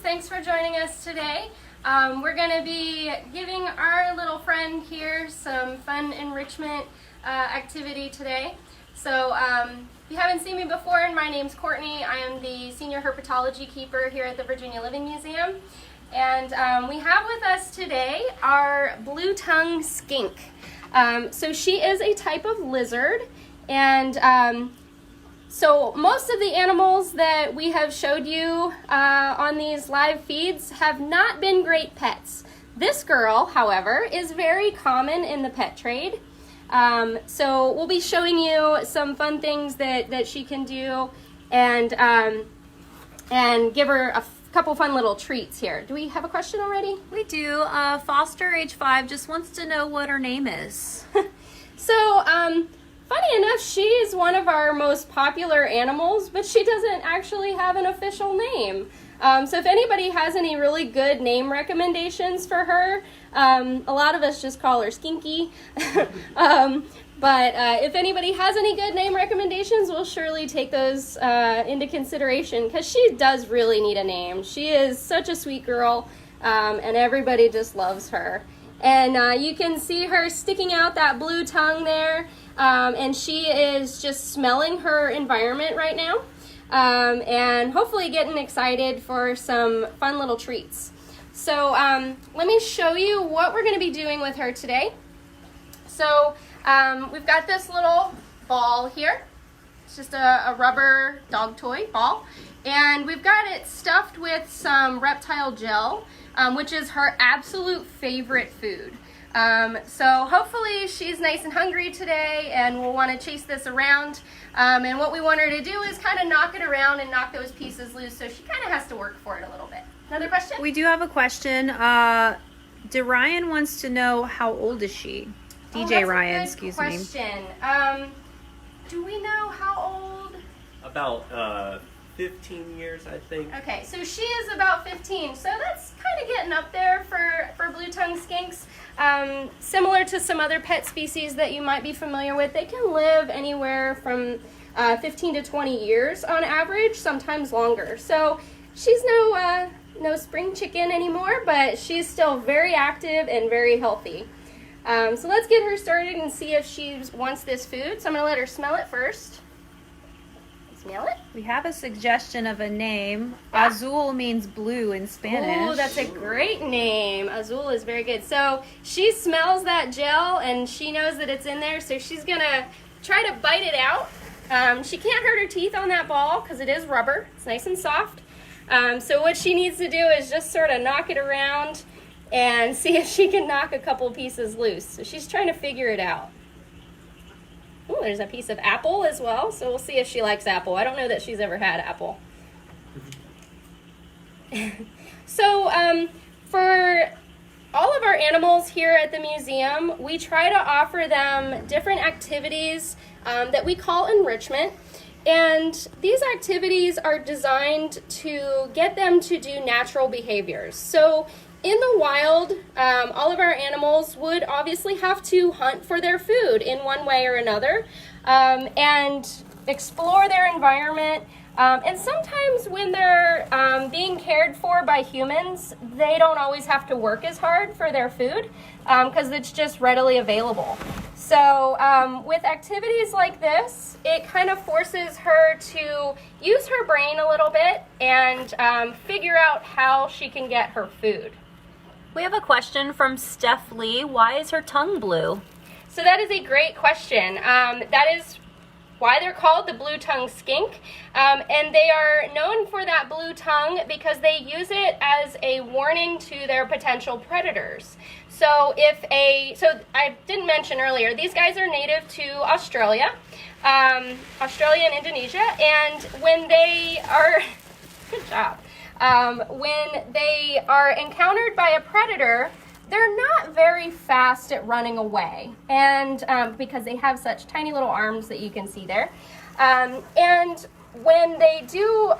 Thanks for joining us today. We're going to be giving our little friend here some fun enrichment activity today. So if you haven't seen me before, my name's Kortney. I am the senior herpetology keeper here at the Virginia Living Museum. And we have with us today our blue-tongue skink. So she is a type of lizard, and so most of the animals that we have showed you on these live feeds have not been great pets. This girl, however, is very common in the pet trade. So we'll be showing you some fun things that she can do, and give her a couple fun little treats here. Do we have a question already? We do. Foster, age 5, just wants to know what her name is. So, funny enough, she is one of our most popular animals, but she doesn't actually have an official name. So if anybody has any really good name recommendations for her, a lot of us just call her Skinky. But if anybody has any good name recommendations, we'll surely take those into consideration, because she does really need a name. She is such a sweet girl, and everybody just loves her. And you can see her sticking out that blue tongue there, and she is just smelling her environment right now, and hopefully getting excited for some fun little treats. So let me show you what we're going to be doing with her today. So we've got this little ball here. It's just a rubber dog toy ball, and we've got it stuffed with some reptile gel, which is her absolute favorite food. So hopefully she's nice and hungry today, and we'll want to chase this around. And what we want her to do is kind of knock it around and knock those pieces loose, so she kind of has to work for it a little bit. Another question? We do have a question. Ryan wants to know, how old is she? DJ Ryan, excuse me. Question. Do we know how old? About 15 years, I think. Okay, so she is about 15, so that's kind of getting up there for blue-tongue skinks. Similar to some other pet species that you might be familiar with, they can live anywhere from 15 to 20 years on average, sometimes longer. So she's no spring chicken anymore, but she's still very active and very healthy. So let's get her started and see if she wants this food. So I'm going to let her smell it first. Smell it? We have a suggestion of a name. Yeah. Azul means blue in Spanish. Oh, that's a great name. Azul is very good. So she smells that gel, and she knows that it's in there, so she's going to try to bite it out. She can't hurt her teeth on that ball because it is rubber. It's nice and soft. So what she needs to do is just sort of knock it around and see if she can knock a couple pieces loose. So she's trying to figure it out. Oh, there's a piece of apple as well, so we'll see if she likes apple. I don't know that she's ever had apple. So for all of our animals here at the museum, we try to offer them different activities that we call enrichment. And these activities are designed to get them to do natural behaviors. So in the wild, all of our animals would obviously have to hunt for their food in one way or another, and explore their environment. And sometimes when they're being cared for by humans, they don't always have to work as hard for their food because it's just readily available. So with activities like this, it kind of forces her to use her brain a little bit and figure out how she can get her food. We have a question from Steph Lee. Why is her tongue blue? So that is a great question. That is why they're called the blue-tongue skink. And they are known for that blue tongue because they use it as a warning to their potential predators. So I didn't mention earlier, these guys are native to Australia, Australia and Indonesia, and when they are, good job. When they are encountered by a predator, they're not very fast at running away, and because they have such tiny little arms that you can see there. And when they do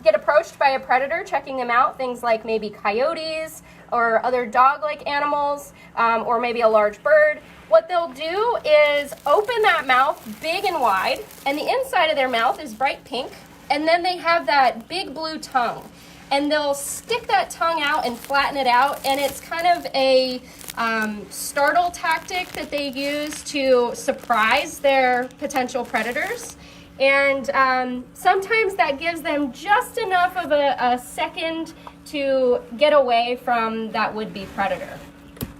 get approached by a predator, checking them out, things like maybe coyotes or other dog-like animals, or maybe a large bird, what they'll do is open that mouth big and wide, and the inside of their mouth is bright pink, and then they have that big blue tongue. and they'll stick that tongue out and flatten it out, and it's kind of a startle tactic that they use to surprise their potential predators. And sometimes that gives them just enough of a second to get away from that would-be predator.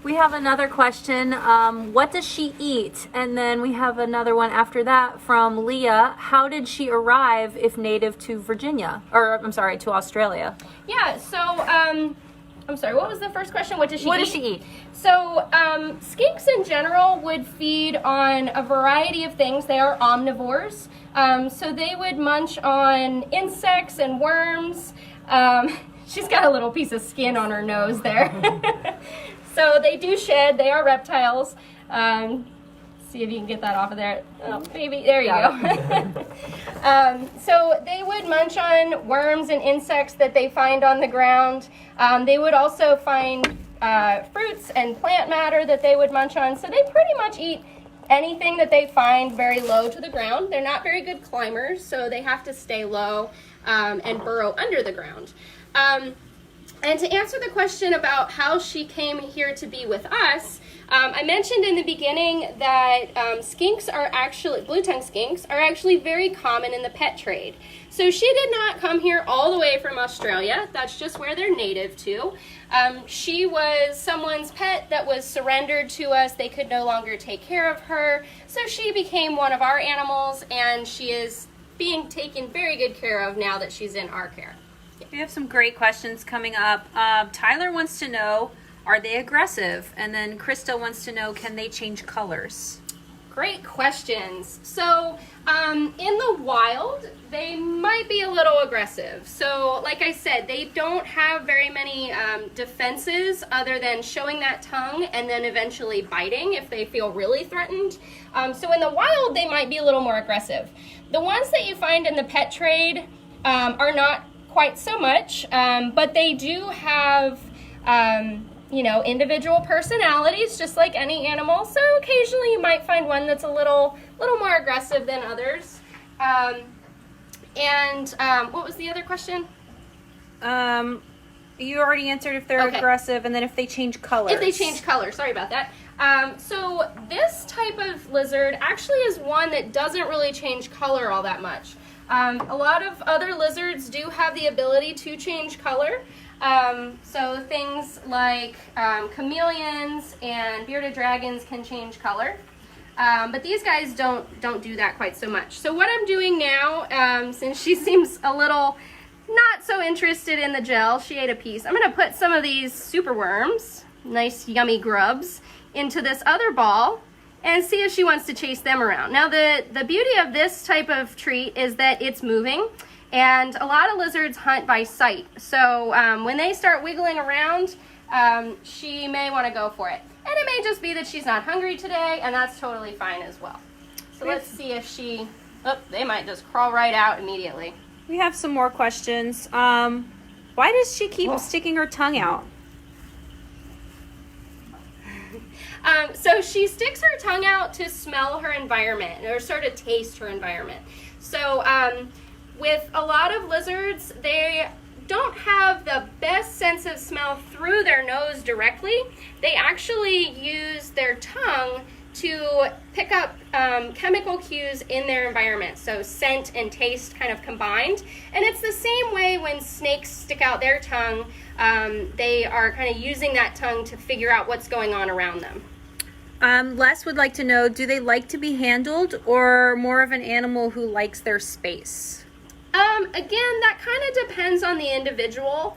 We have another question. What does she eat? And then we have another one after that from Leah. How did she arrive if native to Virginia? Or, I'm sorry, to Australia? Yeah, so, I'm sorry, what was the first question? What does she eat? What does she eat? So, skinks in general would feed on a variety of things. They are omnivores. So they would munch on insects and worms. She's got a little piece of skin on her nose there. So they do shed. They are reptiles. See if you can get that off of there. Oh, maybe. There you go. So they would munch on worms and insects that they find on the ground. They would also find fruits and plant matter that they would munch on. So they pretty much eat anything that they find very low to the ground. They're not very good climbers, so they have to stay low and burrow under the ground. And to answer the question about how she came here to be with us, I mentioned in the beginning that skinks are actually, blue-tongued skinks, are actually very common in the pet trade. So she did not come here all the way from Australia. That's just where they're native to. She was someone's pet that was surrendered to us. They could no longer take care of her. So she became one of our animals, and she is being taken very good care of now that she's in our care. We have some great questions coming up. Tyler wants to know, are they aggressive? And then Krista wants to know, can they change colors? Great questions. So in the wild, they might be a little aggressive. So like I said, they don't have very many defenses other than showing that tongue and then eventually biting if they feel really threatened. So in the wild, they might be a little more aggressive. The ones that you find in the pet trade are not quite so much, but they do have individual personalities, just like any animal. So occasionally you might find one that's a little more aggressive than others. What was the other question? You already answered if they're aggressive, and then if they change colors. If they change color, sorry about that. So this type of lizard actually is one that doesn't really change color all that much. A lot of other lizards do have the ability to change color. So things like chameleons and bearded dragons can change color. But these guys don't do that quite so much. So what I'm doing now, since she seems a little not so interested in the gel, she ate a piece, I'm going to put some of these super worms, nice yummy grubs, into this other ball and see if she wants to chase them around. Now the beauty of this type of treat is that it's moving, and a lot of lizards hunt by sight. So when they start wiggling around, she may want to go for it. And it may just be that she's not hungry today, and that's totally fine as well. So let's see if she, they might just crawl right out immediately. We have some more questions. Why does she keep sticking her tongue out? So she sticks her tongue out to smell her environment or sort of taste her environment. So with a lot of lizards, they don't have the best sense of smell through their nose directly. They actually use their tongue to pick up chemical cues in their environment. So scent and taste kind of combined. And it's the same way when snakes stick out their tongue. They are kind of using that tongue to figure out what's going on around them. Les would like to know, do they like to be handled or more of an animal who likes their space? Again, that kind of depends on the individual.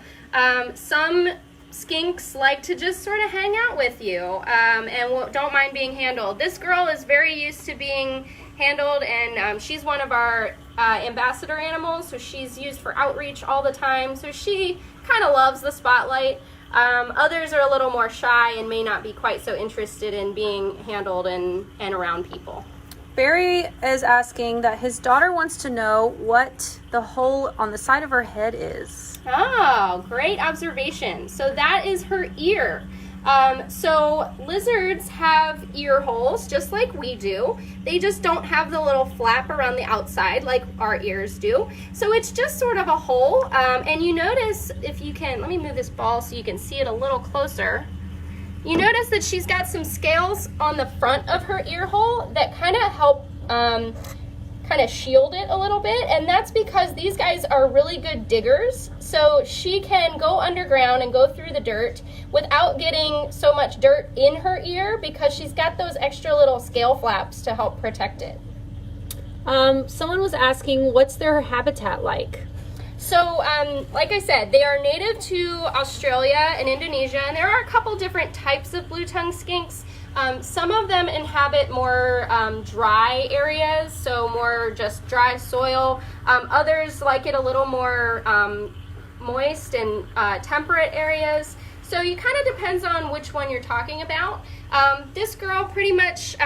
Some skinks like to just sort of hang out with you and don't mind being handled. This girl is very used to being handled, and she's one of our ambassador animals, so she's used for outreach all the time, so she kind of loves the spotlight. Others are a little more shy and may not be quite so interested in being handled and around people. Barry is asking that his daughter wants to know what the hole on the side of her head is. Oh, great observation. So that is her ear. So lizards have ear holes just like we do. They just don't have the little flap around the outside like our ears do. So it's just sort of a hole. And you notice, if you can, let me move this ball so you can see it a little closer. You notice that she's got some scales on the front of her ear hole that kind of help kind of shield it a little bit, and that's because these guys are really good diggers, so she can go underground and go through the dirt without getting so much dirt in her ear because she's got those extra little scale flaps to help protect it. Someone was asking, what's their habitat like? So, like I said, they are native to Australia and Indonesia, and there are a couple different types of blue-tongued skinks. Some of them inhabit more dry areas, so more just dry soil. Others like it a little more moist and temperate areas. So it kind of depends on which one you're talking about. This girl pretty much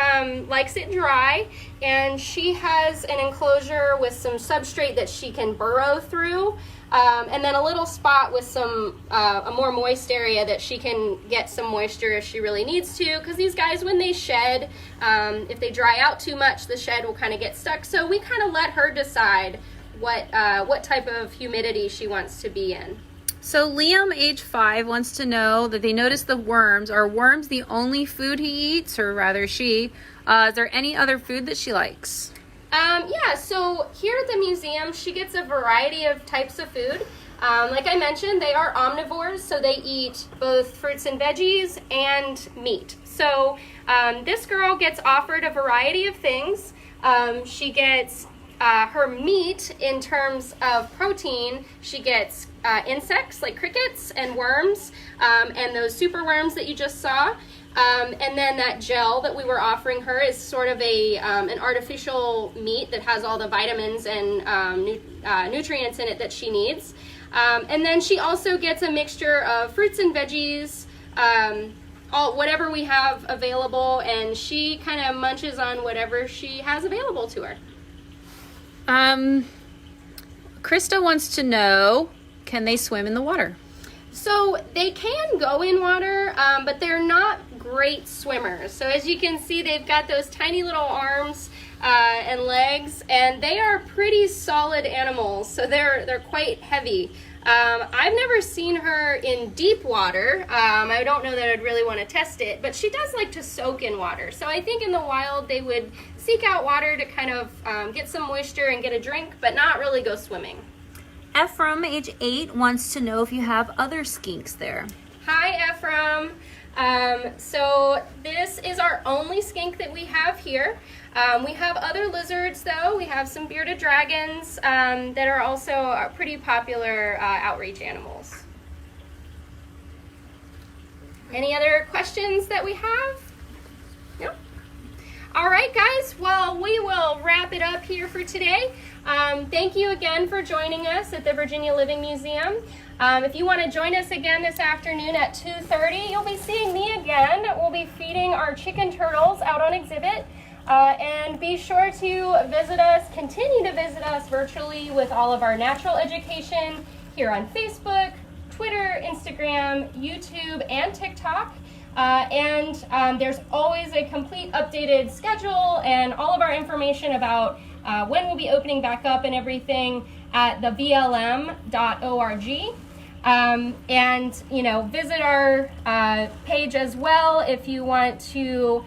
likes it dry, and she has an enclosure with some substrate that she can burrow through. And then a little spot with some a more moist area that she can get some moisture if she really needs to, because these guys, when they shed, if they dry out too much, the shed will kind of get stuck. So we kind of let her decide what type of humidity she wants to be in. So Liam, age 5, wants to know that they noticed the worms. Are worms the only food he eats, or rather she? Is there any other food that she likes? Yeah, so here at the museum, she gets a variety of types of food. Like I mentioned, they are omnivores, so they eat both fruits and veggies and meat. So this girl gets offered a variety of things. She gets her meat in terms of protein. She gets insects like crickets and worms, and those super worms that you just saw. And then that gel that we were offering her is sort of an artificial meat that has all the vitamins and nutrients in it that she needs. And then she also gets a mixture of fruits and veggies, whatever we have available, and she kind of munches on whatever she has available to her. Krista wants to know, can they swim in the water? So they can go in water, but they're not great swimmers. So as you can see, they've got those tiny little arms and legs, and they are pretty solid animals. So they're quite heavy. I've never seen her in deep water. I don't know that I'd really want to test it, but she does like to soak in water. So I think in the wild they would seek out water to kind of get some moisture and get a drink, but not really go swimming. Ephraim, age 8, wants to know if you have other skinks there. Hi, Ephraim. So this is our only skink that we have here. We have other lizards, though. We have some bearded dragons that are also pretty popular outreach animals. Any other questions that we have? No? All right, guys. Well, we will wrap it up here for today. Thank you again for joining us at the Virginia Living Museum. If you want to join us again this afternoon at 2:30, you'll be seeing me again. We'll be feeding our chicken turtles out on exhibit. And be sure to visit us, continue to visit us virtually with all of our natural education here on Facebook, Twitter, Instagram, YouTube, and TikTok. And there's always a complete updated schedule and all of our information about when we'll be opening back up and everything at the VLM.org. And, visit our page as well if you want to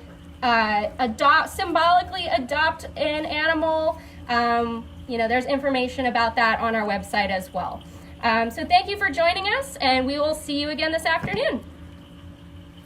symbolically adopt an animal. There's information about that on our website as well. So thank you for joining us, and we will see you again this afternoon.